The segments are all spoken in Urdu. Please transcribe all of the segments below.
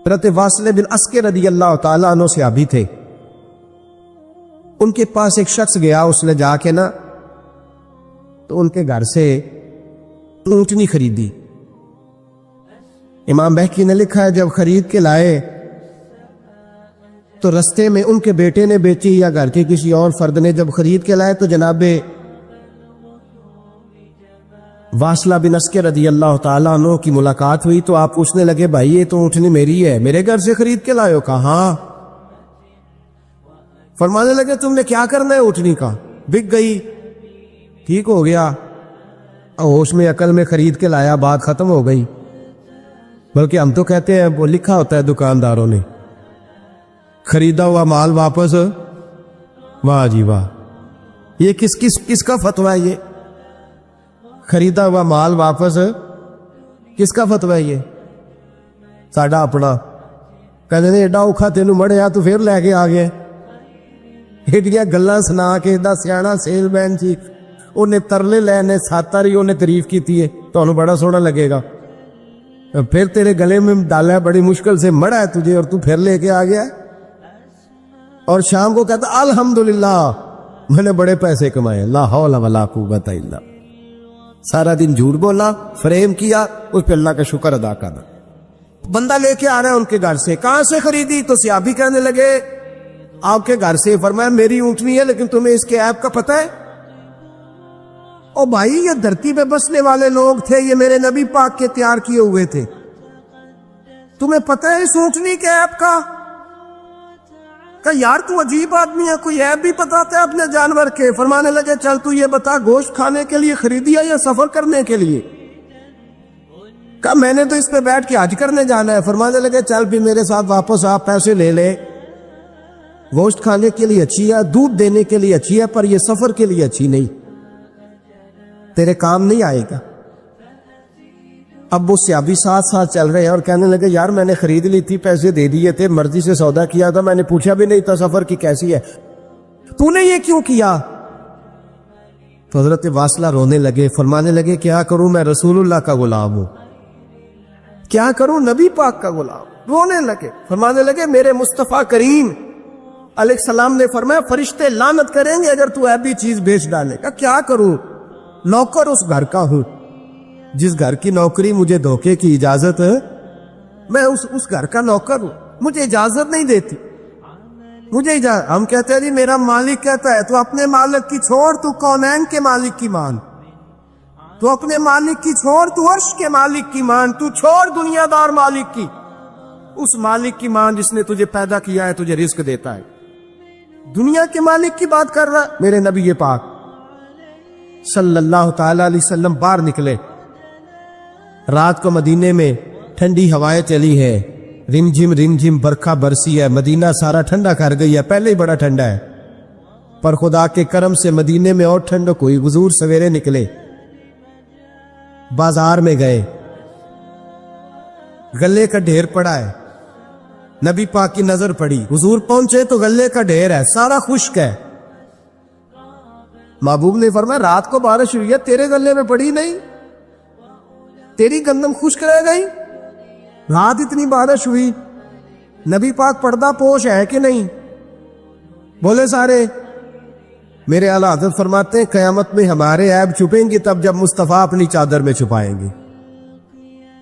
حضرت واصل بن اسقر رضی اللہ تعالیٰ عنہ صحابی تھے، ان کے پاس ایک شخص گیا، اس نے جا کے نا تو ان کے گھر سے اونٹنی خریدی۔ امام بہقی نے لکھا ہے جب خرید کے لائے تو رستے میں ان کے بیٹے نے بیچی یا گھر کے کسی اور فرد نے جب خرید کے لائے تو جناب واصلہ بن اسقر رضی اللہ تعالیٰ عنہ کی ملاقات ہوئی تو آپ پوچھنے لگے بھائی یہ تو اونٹنی میری ہے، میرے گھر سے خرید کے لائے ہو؟ کہا ہاں۔ فرمانے لگے تم نے کیا کرنا ہے اونٹنی کا؟ بک گئی، ٹھیک ہو گیا، ہوش میں عقل میں خرید کے لایا، بات ختم ہو گئی۔ بلکہ ہم تو کہتے ہیں وہ لکھا ہوتا ہے دکانداروں نے خریدا ہوا مال واپس، واہ جی واہ، یہ کس کا فتویٰ ہے؟ یہ خریدا ہوا مال واپس کس کا فتویٰ ہے؟ یہ ساڈا اپنا کہتے ہیں ایڈا اوکھا تینوں مڑیا تو پھر لے کے آ گیا، ایڈیاں گلاں سنا کے ایڈا سیاح سیل مین سی، انہیں ترلے لینے ساتر ہی انہیں تعریف کیتی ہے، تو انہوں بڑا سونا لگے گا، پھر تیرے گلے میں ڈالا ہے بڑی مشکل سے، مڑا ہے تجھے اور تو پھر لے کے آ گیا، اور شام کو کہتا الحمدللہ میں نے بڑے پیسے کمائے، لا حول ولا قوت الا۔ سارا دن جھوٹ بولا، فریم کیا، اس پہ اللہ کا شکر ادا کرنا۔ بندہ لے کے آ رہا ہے ان کے گھر سے، کہاں سے خریدی؟ تو صحابی کہنے لگے آپ کے گھر سے۔ فرمایا میری اونٹنی ہے لیکن تمہیں اس کے عیب کا پتہ ہے؟ او بھائی یہ دھرتی پہ بسنے والے لوگ تھے، یہ میرے نبی پاک کے تیار کیے ہوئے تھے، تمہیں پتہ ہے اس اونٹنی کے عیب کا؟ کہ یار تو عجیب آدمی ہے، کوئی عیب بھی بتاتا ہے اپنے جانور کے۔ فرمانے لگے چل تو یہ بتا گوشت کھانے کے لیے خریدی ہے یا سفر کرنے کے لیے؟ کہ میں نے تو اس پہ بیٹھ کے حج کرنے جانا ہے۔ فرمانے لگے چل بھی میرے ساتھ واپس آپ پیسے لے لے، گوشت کھانے کے لیے اچھی ہے، دودھ دینے کے لیے اچھی ہے، پر یہ سفر کے لیے اچھی نہیں، تیرے کام نہیں آئے گا۔ اب وہ صحابی ساتھ ساتھ چل رہے ہیں اور کہنے لگے یار میں نے خرید لی تھی، پیسے دے دیے تھے، مرضی سے سودا کیا تھا، میں نے پوچھا بھی نہیں تھا سفر کی کیسی ہے، تو نے یہ کیوں کیا؟ تو حضرت واصلہ رونے لگے، فرمانے لگے کیا کروں، میں رسول اللہ کا غلام ہوں، کیا کروں، نبی پاک کا غلام۔ رونے لگے، فرمانے لگے میرے مصطفیٰ کریم علیہ السلام نے فرمایا فرشتے لعنت کریں گے اگر تو ایسی چیز بیچ ڈالے گا۔ کیا کروں، نوکر اس گھر کا ہوں، جس گھر کی نوکری مجھے دھوکے کی اجازت ہے، میں اس گھر کا نوکر ہوں، مجھے اجازت نہیں دیتی، مجھے اجازت۔ ہم کہتے ہیں جی میرا مالک کہتا ہے، تو اپنے مالک کی چھوڑ، تو کونین کے مالک کی مان، تو اپنے مالک کی چھوڑ، تو عرش کے مالک کی مان، تو چھوڑ دنیا دار مالک کی، اس مالک کی مان جس نے تجھے پیدا کیا ہے، تجھے رزق دیتا ہے۔ دنیا کے مالک کی بات کر رہا میرے نبی پاک صلی اللہ تعالی علیہ وسلم باہر نکلے، رات کو مدینے میں ٹھنڈی ہوائیں چلی ہے، رم جھم برکھا برسی ہے، مدینہ سارا ٹھنڈا کر گئی ہے، پہلے ہی بڑا ٹھنڈا ہے، پر خدا کے کرم سے مدینے میں اور ٹھنڈک ہوئی۔ حضور سویرے نکلے، بازار میں گئے، غلے کا ڈھیر پڑا ہے، نبی پاک کی نظر پڑی، حضور پہنچے تو غلے کا ڈھیر ہے، سارا خشک ہے۔ محبوب نے فرمایا رات کو بارش ہوئی ہے، تیرے غلے میں پڑی نہیں، تیری گندم خشک رہ گئی، رات اتنی بارش ہوئی، نبی پاک پردہ پوش ہے کہ نہیں؟ بولے سارے۔ میرے اعلیٰ حضرت فرماتے ہیں قیامت میں ہمارے عیب چھپیں گی تب جب مصطفیٰ اپنی چادر میں چھپائیں گے۔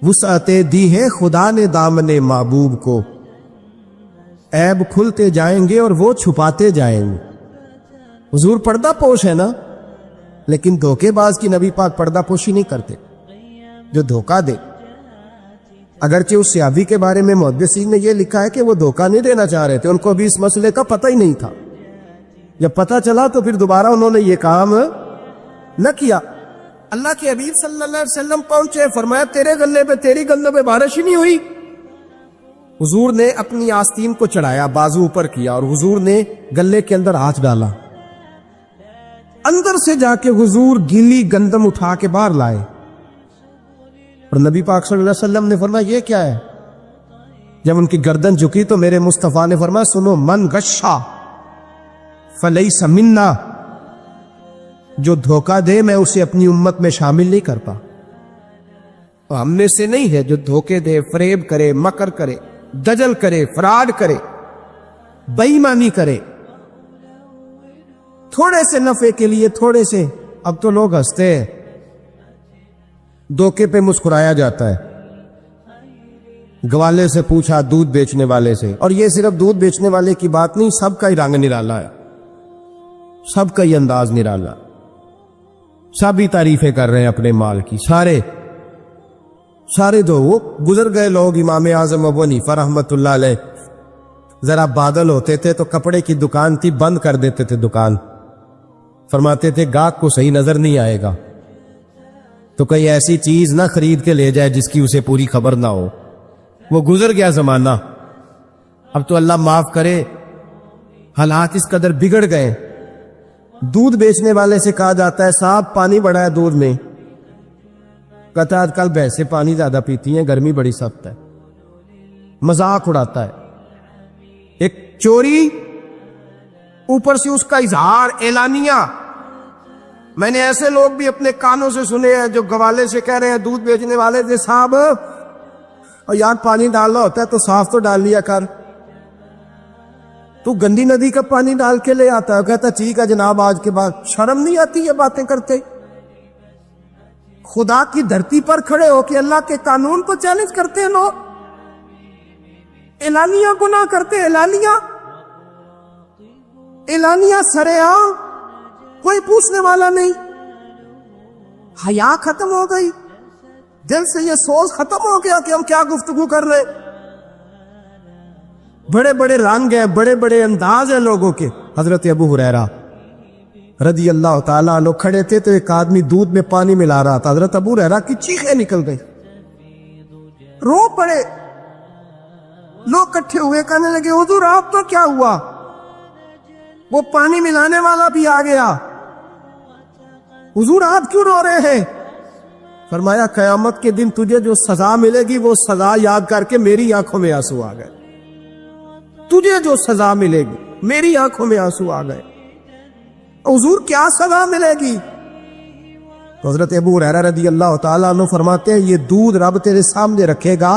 وسعتیں دی ہے خدا نے دامن محبوب کو، عیب کھلتے جائیں گے اور وہ چھپاتے جائیں گے۔ حضور پردہ پوش ہے نا، لیکن دھوکے باز کی نبی پاک پردہ پوشی نہیں کرتے، جو دھوکہ دے۔ اگرچہ اس صحابی کے بارے میں محدثین نے یہ لکھا ہے کہ وہ دھوکہ نہیں دینا چاہ رہے تھے، ان کو بھی اس مسئلے کا پتہ ہی نہیں تھا، جب پتہ چلا تو پھر دوبارہ انہوں نے یہ کام نہ کیا۔ اللہ کے حبیب صلی اللہ علیہ وسلم پہنچے، فرمایا تیرے گلے پہ تیری گندم پہ بارش ہی نہیں ہوئی۔ حضور نے اپنی آستین کو چڑھایا، بازو اوپر کیا، اور حضور نے گلے کے اندر ہاتھ ڈالا، اندر سے جا کے حضور گیلی گندم اٹھا کے باہر لائے، اور نبی پاک صلی اللہ علیہ وسلم نے فرمایا یہ کیا ہے؟ جب ان کی گردن جھکی تو میرے مصطفیٰ نے فرمایا سنو، من غشا فلیس منا، جو دھوکہ دے میں اسے اپنی امت میں شامل نہیں کرتا۔ ہم میں سے نہیں ہے جو دھوکے دے، فریب کرے، مکر کرے، دجل کرے، فراڈ کرے، بے ایمانی کرے تھوڑے سے نفع کے لیے، تھوڑے سے۔ اب تو لوگ ہنستے ہیں، دھوکے پہ مسکرایا جاتا ہے۔ گوالے سے پوچھا، دودھ بیچنے والے سے، اور یہ صرف دودھ بیچنے والے کی بات نہیں، سب کا ہی رنگ نرالا ہے، سب کا ہی انداز نرالا، سب ہی تعریفیں کر رہے ہیں اپنے مال کی، سارے دو۔ وہ گزر گئے لوگ، امام اعظم ابو حنیفہ رحمت اللہ علیہ، ذرا بادل ہوتے تھے تو کپڑے کی دکان تھی، بند کر دیتے تھے دکان، فرماتے تھے گاہک کو صحیح نظر نہیں آئے گا تو کوئی ایسی چیز نہ خرید کے لے جائے جس کی اسے پوری خبر نہ ہو۔ وہ گزر گیا زمانہ، اب تو اللہ معاف کرے، حالات اس قدر بگڑ گئے۔ دودھ بیچنے والے سے کہا جاتا ہے صاحب پانی بڑا ہے دودھ میں، کہتا ہے آج کل بھینسیں پانی زیادہ پیتی ہیں، گرمی بڑی سخت ہے، مذاق اڑاتا ہے۔ ایک چوری، اوپر سے اس کا اظہار اعلانیہ۔ میں نے ایسے لوگ بھی اپنے کانوں سے سنے ہیں جو گوالے سے کہہ رہے ہیں، دودھ بیچنے والے سے، صاحب اور یار پانی ڈالنا ہوتا ہے تو صاف تو ڈال لیا کر، تو گندی ندی کا پانی ڈال کے لے آتا ہے۔ کہتا ٹھیک ہے جناب، آج کے بعد شرم نہیں آتی یہ باتیں کرتے؟ خدا کی دھرتی پر کھڑے ہو کے اللہ کے قانون کو چیلنج کرتے ہیں لوگ، اعلانیہ گناہ کرتے، اعلانیہ سرعام، کوئی پوچھنے والا نہیں۔ حیا ختم ہو گئی، دل سے یہ سوچ ختم ہو گیا کہ ہم کیا گفتگو کر رہے۔ بڑے بڑے رنگ ہیں، بڑے بڑے انداز ہیں لوگوں کے۔ حضرت ابو ہریرہ رضی اللہ تعالیٰ عنہ کھڑے تھے تو ایک آدمی دودھ میں پانی ملا رہا تھا، حضرت ابو ہریرہ کی چیخیں نکل گئی، رو پڑے۔ لوگ کٹھے ہوئے کہنے لگے حضور آپ تو کیا ہوا؟ وہ پانی ملانے والا بھی آ گیا، حضور آپ کیوں رو رہے ہیں؟ فرمایا قیامت کے دن تجھے جو سزا ملے گی وہ سزا یاد کر کے میری آنکھوں میں آنسو آ گئے، تجھے جو سزا ملے گی میری آنکھوں میں آنسو آ گئے۔ حضور کیا سزا ملے گی؟ تو حضرت ابو ہریرہ رضی اللہ تعالیٰ عنہ فرماتے ہیں یہ دودھ رب تیرے سامنے رکھے گا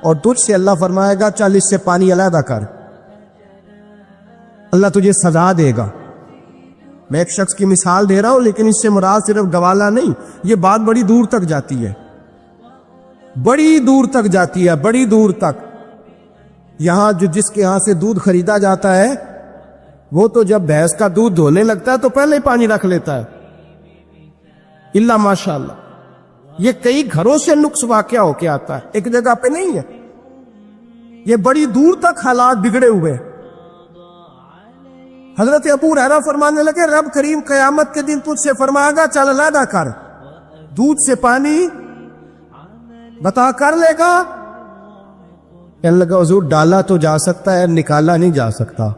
اور تجھ سے اللہ فرمائے گا چل اس سے پانی علیحدہ کر، اللہ تجھے سزا دے گا۔ میں ایک شخص کی مثال دے رہا ہوں، لیکن اس سے مراد صرف گوالہ نہیں، یہ بات بڑی دور تک جاتی ہے، بڑی دور تک جاتی ہے، بڑی دور تک۔ یہاں جس کے یہاں سے دودھ خریدا جاتا ہے وہ تو جب بھینس کا دودھ دھونے لگتا ہے تو پہلے ہی پانی رکھ لیتا ہے، اللہ ماشاء اللہ۔ یہ کئی گھروں سے نقص واقعہ ہو کے آتا ہے، ایک جگہ پہ نہیں ہے، یہ بڑی دور تک حالات بگڑے ہوئے۔ حضرت ابو ہریرہ فرمانے لگے رب کریم قیامت کے دن تجھ سے فرمائے گا چل علیحدہ کر، دودھ سے پانی بتا کر لے گا؟ کہنے لگا حضور ڈالا تو جا سکتا ہے، نکالا نہیں جا سکتا۔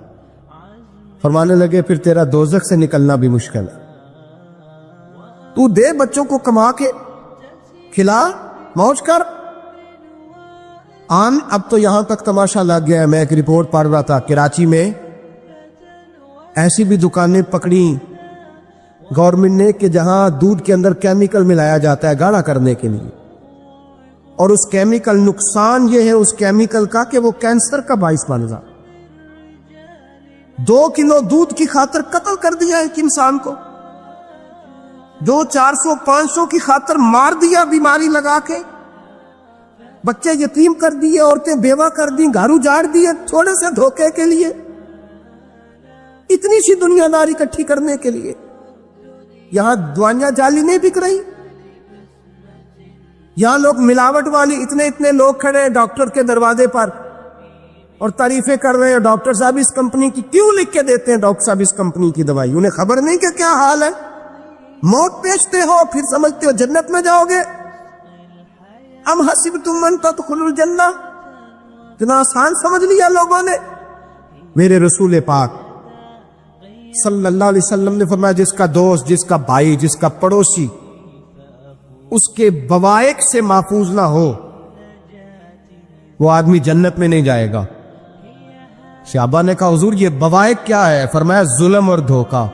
فرمانے لگے پھر تیرا دوزخ سے نکلنا بھی مشکل ہے، تو دے بچوں کو کما کے کھلا، موج کر۔ اب تو یہاں تک تماشا لگ گیا ہے، میں ایک رپورٹ پڑھ رہا تھا کراچی میں ایسی بھی دکانیں پکڑی گورنمنٹ نے کہ جہاں دودھ کے اندر کیمیکل ملایا جاتا ہے گاڑھا کرنے کے لیے، اور اس کیمیکل نقصان یہ ہے اس کیمیکل کا کہ وہ کینسر کا باعث بن جاتا۔ 2 کلو دودھ کی خاطر قتل کر دیا ایک انسان کو، 400-500 کی خاطر مار دیا بیماری لگا کے، بچے یتیم کر دیے، عورتیں بیوہ کر دی، گھر اجاڑ دیے تھوڑے سے دھوکے کے لیے، اتنی سی دنیا داری اکٹھی کرنے کے لیے۔ یہاں دوائیاں جعلی نہیں بک رہی، یہاں لوگ ملاوٹ والی، اتنے لوگ کھڑے ہیں ڈاکٹر کے دروازے پر اور تعریفیں کر رہے ہیں ڈاکٹر صاحب اس کمپنی کی کیوں لکھ کے دیتے ہیں، ڈاکٹر صاحب اس کمپنی کی دوائی، انہیں خبر نہیں کہ کیا حال ہے۔ موت بیچتے ہو پھر سمجھتے ہو جنت میں جاؤ گے۔ ام حسبتم ان تدخلوا الجنہ، اتنا آسان سمجھ لیا لوگوں نے۔ میرے رسول پاک صلی اللہ علیہ وسلم نے فرمایا جس کا دوست، جس کا بھائی، جس کا پڑوسی اس کے بوائق سے محفوظ نہ ہو وہ آدمی جنت میں نہیں جائے گا۔ صحابہ نے کہا حضور یہ بوائق کیا ہے؟ فرمایا ظلم اور دھوکہ،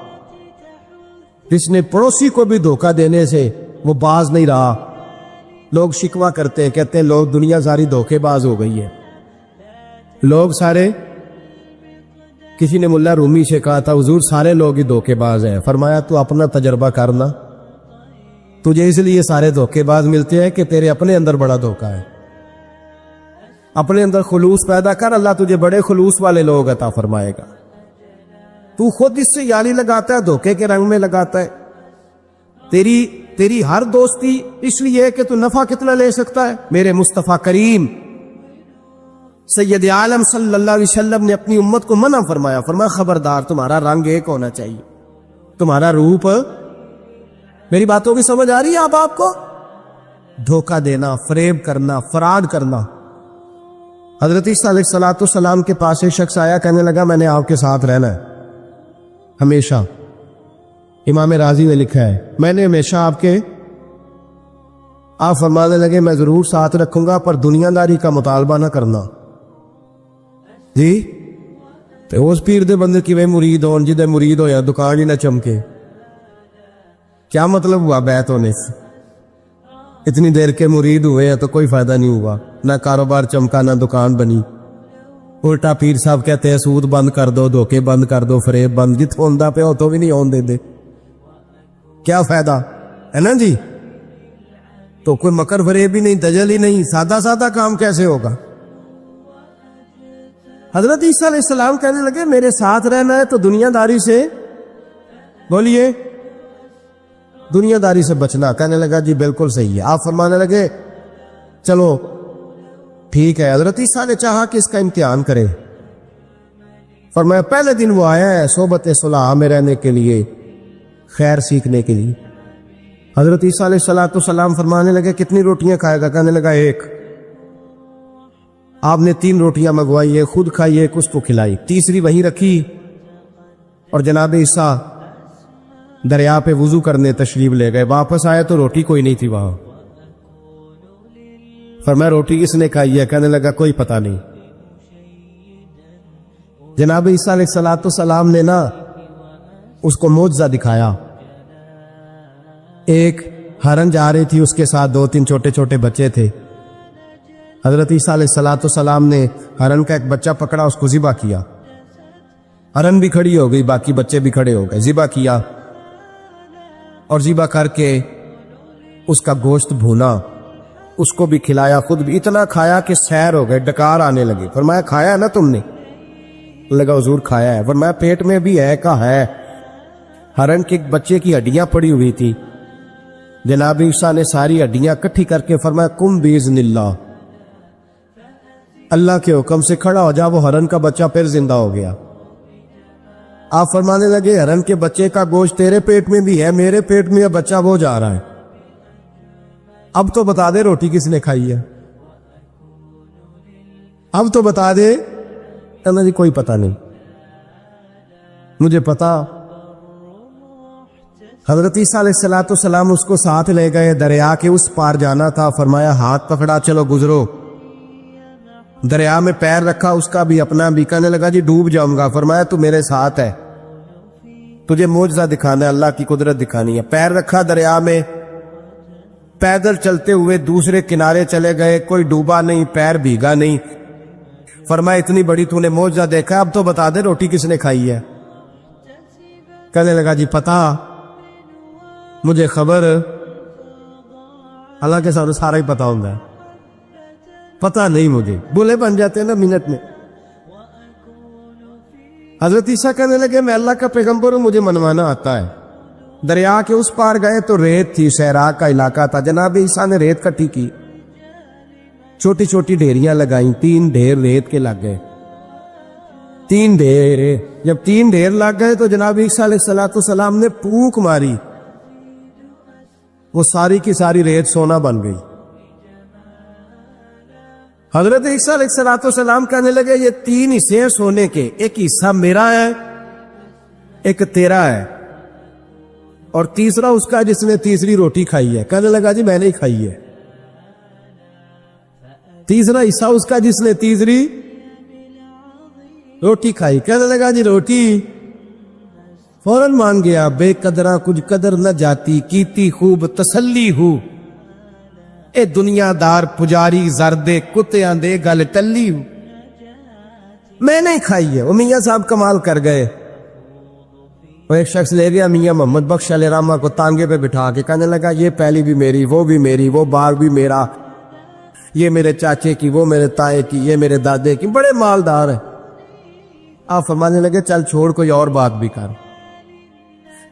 جس نے پڑوسی کو بھی دھوکہ دینے سے وہ باز نہیں رہا، لوگ شکوہ کرتے ہیں، کہتے ہیں لوگ دنیا ساری دھوکے باز ہو گئی ہے، لوگ سارے، کسی نے ملا رومی سے کہا تھا حضور سارے لوگ ہی دھوکے باز ہیں، فرمایا تو اپنا تجربہ کرنا، تجھے اس لیے سارے دھوکے باز ملتے ہیں کہ تیرے اپنے اندر بڑا دھوکہ ہے، اپنے اندر خلوص پیدا کر، اللہ تجھے بڑے خلوص والے لوگ عطا فرمائے گا۔ تو خود اس سے یاری لگاتا ہے، دھوکے کے رنگ میں لگاتا ہے، تیری ہر دوستی اس لیے کہ تو نفع کتنا لے سکتا ہے۔ میرے مصطفیٰ کریم سید عالم صلی اللہ علیہ وسلم نے اپنی امت کو منع فرمایا، فرمایا خبردار تمہارا رنگ ایک ہونا چاہیے، تمہارا روپ، میری باتوں کی سمجھ آ رہی ہے آپ کو؟ دھوکہ دینا، فریب کرنا، فراڈ کرنا۔ حضرت عیسیٰ علیہ السلام کے پاس ایک شخص آیا، کہنے لگا میں نے آپ کے ساتھ رہنا ہے ہمیشہ، امام راضی نے لکھا ہے میں نے ہمیشہ آپ فرمانے لگے میں ضرور ساتھ رکھوں گا پر دنیا داری کا مطالبہ نہ کرنا۔ جی تو اس پیر دے بندے کی مرید ہون جدے مرید ہویا دکان ہی نہ چمکے، کیا مطلب ہوا بیعت ہونے سے؟ اتنی دیر کے مرید ہوئے ہیں تو کوئی فائدہ نہیں ہوا، نہ کاروبار چمکا نہ دکان بنی۔ الٹا پیر صاحب کہتے ہیں سود بند کر دو، دھوکے بند کر دو، فریب بند، جت ہوندہ پہ ہو تو بھی نہیں ہون دے، کیا فائدہ ہے نا جی؟ تو کوئی مکر فریب ہی نہیں، دجل ہی نہیں، سادہ سادہ کام کیسے ہوگا؟ حضرت عیسیٰ علیہ السلام کہنے لگے میرے ساتھ رہنا ہے تو دنیا داری سے، بولیے دنیا داری سے بچنا۔ کہنے لگا جی بالکل صحیح ہے۔ آپ فرمانے لگے چلو ٹھیک ہے۔ حضرت عیسیٰ نے چاہا کہ اس کا امتحان کرے، فرمایا پہلے دن وہ آیا ہے صحبت صلح میں رہنے کے لیے، خیر سیکھنے کے لیے۔ حضرت عیسیٰ علیہ السلام فرمانے لگے کتنی روٹیاں کھائے گا؟ کہنے لگا ایک۔ آپ نے 3 روٹیاں منگوائی، ایک خود کھائی، ایک اس کو کھلائی، تیسری وہیں رکھی، اور جناب عیسیٰ دریا پہ وضو کرنے تشریف لے گئے۔ واپس آئے تو روٹی کوئی نہیں تھی وہاں۔ فرمایا روٹی کس نے کھائی ہے؟ کہنے لگا کوئی پتہ نہیں۔ جناب عیسیٰ علیہ السلام نے نا اس کو معجزہ دکھایا۔ ایک ہرن جا رہی تھی، اس کے ساتھ 2-3 چھوٹے چھوٹے بچے تھے۔ حضرت عیسیٰ علیہ السلام نے ہرن کا ایک بچہ پکڑا، اس کو ذبح کیا، ہرن بھی کھڑی ہو گئی، باقی بچے بھی کھڑے ہو گئے، ذبح کیا، اور ذبح کر کے اس کا گوشت بھونا، اس کو بھی کھلایا، خود بھی اتنا کھایا کہ سیر ہو گئے، ڈکار آنے لگے۔ فرمایا کھایا نا تم نے؟ لگا حضور کھایا ہے۔ فرمایا پیٹ میں بھی ہے؟ کہا ہے۔ ہرن کے ایک بچے کی ہڈیاں پڑی ہوئی تھی، جناب عیسیٰ نے ساری ہڈیاں کٹھی کر کے فرمایا کم باذن اللہ، اللہ کے حکم سے کھڑا ہو جا۔ وہ ہرن کا بچہ پھر زندہ ہو گیا۔ آپ فرمانے لگے ہرن کے بچے کا گوشت تیرے پیٹ میں بھی ہے، میرے پیٹ میں بچہ وہ جا رہا ہے، اب تو بتا دے روٹی کس نے کھائی ہے، اب تو بتا دے۔ کہنا جی کوئی پتہ نہیں، مجھے پتا۔ حضرت عیسیٰ علیہ السلام اس کو ساتھ لے گئے، دریا کے اس پار جانا تھا، فرمایا ہاتھ پکڑا چلو گزرو۔ دریا میں پیر رکھا، اس کا بھی اپنا بھی، کہنے لگا جی ڈوب جاؤں گا۔ فرمایا تو میرے ساتھ ہے، تجھے معجزہ دکھانا ہے، اللہ کی قدرت دکھانی ہے۔ پیر رکھا دریا میں، پیدل چلتے ہوئے دوسرے کنارے چلے گئے، کوئی ڈوبا نہیں، پیر بھیگا نہیں۔ فرمایا اتنی بڑی تو نے معجزہ دیکھا، اب تو بتا دے روٹی کس نے کھائی ہے۔ کہنے لگا جی پتا مجھے خبر، اللہ کے سامنے سارا ہی پتا ہوتا ہے، پتا نہیں مجھے، بولے بن جاتے ہیں نا منٹ میں۔ حضرت عیسیٰ کہنے لگے میں اللہ کا پیغمبر ہوں، مجھے منوانا آتا ہے۔ دریا کے اس پار گئے تو ریت تھی، صحرا کا علاقہ تھا، جناب عیسیٰ نے ریت کٹھی کی، چھوٹی چھوٹی ڈھیریاں لگائیں، 3 ڈھیر ریت کے لگ گئے، 3 ڈھیر۔ جب 3 ڈھیر لگ گئے تو جناب عیسیٰ علیہ السلام نے پھونک ماری، وہ ساری کی ساری ریت سونا بن گئی۔ حضرت عیسیٰ علیہ السلام کہنے لگے یہ 3 حصے ہیں سونے کے، ایک حصہ میرا ہے، ایک تیرا ہے، اور تیسرا اس کا جس نے تیسری روٹی کھائی ہے۔ کہنے لگا جی میں نے کھائی ہے۔ تیسرا حصہ اس کا جس نے تیسری روٹی کھائی۔ کہنے لگا جی روٹی؟ فوراً مان گیا، بے قدرہ کچھ قدر نہ جاتی، کیتی خوب تسلی ہو، اے دنیا دار پجاری زردے کتیاں دے گل ٹلی میں نہیں کھائی ہے. وہ میاں صاحب کمال کر گئے. وہ ایک شخص لے گیا میاں محمد بخش علیہ رحمہ کو تانگے پہ بٹھا کے کہنے لگا یہ پہلی بھی میری، وہ بھی میری، وہ باغ بھی میرا، یہ میرے چاچے کی، وہ میرے تائے کی، یہ میرے دادے کی، بڑے مالدار ہیں. آپ فرمانے لگے چل چھوڑ کوئی اور بات بھی کر.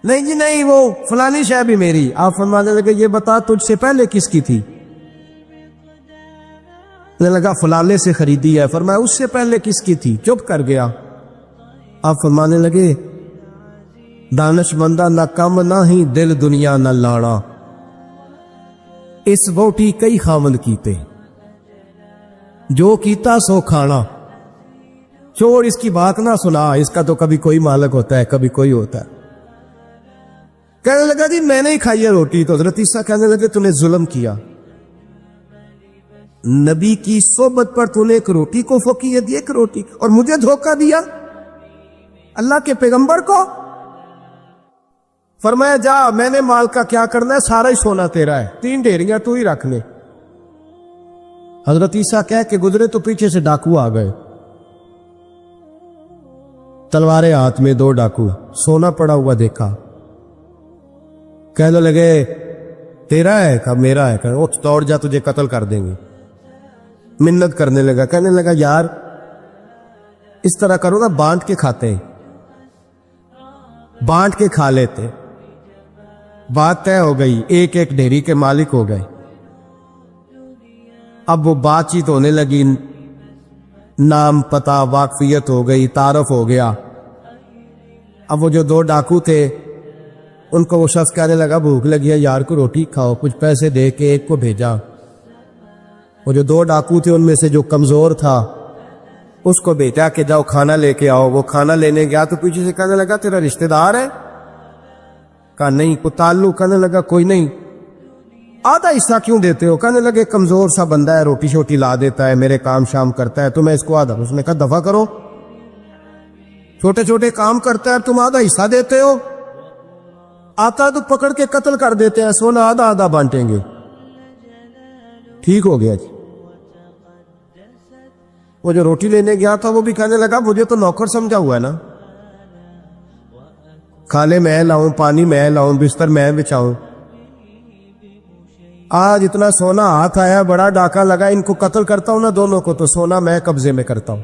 نہیں جی نہیں، وہ فلانی شے بھی میری. آپ فرمانے لگے یہ بتا تجھ سے پہلے کس کی تھی؟ کہنے لگا فلانے سے خریدی ہے. فرمایا اس سے پہلے کس کی تھی؟ چپ کر گیا. آپ فرمانے لگے دانش مندہ نہ کم نہ ہی دل دنیا نہ لانا، اس ووٹی کئی خامند کیتے، جو کیتا سو کھانا. چھوڑ اس کی بات نہ سنا، اس کا تو کبھی کوئی مالک ہوتا ہے کبھی کوئی ہوتا ہے. کہنے لگا جی میں نے ہی کھائی ہے روٹی. تو حضرت عیسیٰ کہنے لگے تو نے ظلم کیا، نبی کی صحبت پر تو نے ایک روٹی کو فوقیت دی، ایک روٹی، اور مجھے دھوکہ دیا اللہ کے پیغمبر کو. فرمایا جا میں نے مال کا کیا کرنا ہے، سارا ہی سونا تیرا ہے، 3 ڈھیریاں تو ہی رکھ لے. حضرت عیسیٰ کہہ کے گزرے تو پیچھے سے ڈاکو آ گئے، تلواریں ہاتھ میں، 2 ڈاکو، سونا پڑا ہوا دیکھا. کہنے لگے تیرا ہے؟ کہا میرا ہے. کہ دوڑ جا تجھے قتل کر دیں گے. منت کرنے لگا. کہنے لگا یار اس طرح کرو نا، بانٹ کے کھاتے ہیں، بانٹ کے کھا لیتے. بات طے ہو گئی، ایک ایک ڈھیری کے مالک ہو گئے. اب وہ بات چیت ہونے لگی، نام پتہ واقفیت ہو گئی، تعارف ہو گیا. اب وہ جو 2 ڈاکو تھے ان کو وہ شخص کہنے لگا بھوک لگی ہے یار کو روٹی کھاؤ، کچھ پیسے دے کے ایک کو بھیجا. وہ جو 2 ڈاکو تھے ان میں سے جو کمزور تھا اس کو بھیجا کہ جاؤ کھانا لے کے آؤ. وہ کھانا لینے گیا تو پیچھے سے کہنے لگا تیرا رشتہ دار ہے؟ کہا نہیں. کو تعلق؟ کہنے لگا کوئی نہیں. آدھا حصہ کیوں دیتے ہو؟ کہنے لگے کمزور سا بندہ ہے، روٹی شوٹی لا دیتا ہے، میرے کام شام کرتا ہے، تو میں اس کو آدھا. اس نے کہا دفع کرو، چھوٹے چھوٹے کام کرتا ہے تم آدھا حصہ دیتے ہو، آتا تو پکڑ کے قتل کر دیتے ہیں، سونا آدھا آدھا بانٹیں گے. ٹھیک ہو گیا جی. وہ جو روٹی لینے گیا تھا وہ بھی کہنے لگا مجھے تو نوکر سمجھا ہوا ہے نا، کھانے میں لاؤں، پانی میں لاؤں، بستر میں بچھاؤں. آج اتنا سونا ہاتھ آیا، بڑا ڈاکہ لگا، ان کو قتل کرتا ہوں نا دونوں کو تو سونا میں قبضے میں کرتا ہوں.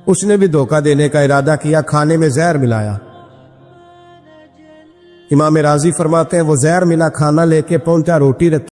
اس نے بھی دھوکہ دینے کا ارادہ کیا، کھانے میں زہر ملایا. امام راضی فرماتے ہیں وہ زہر ملا کھانا لے کے پہنچا، روٹی رکھی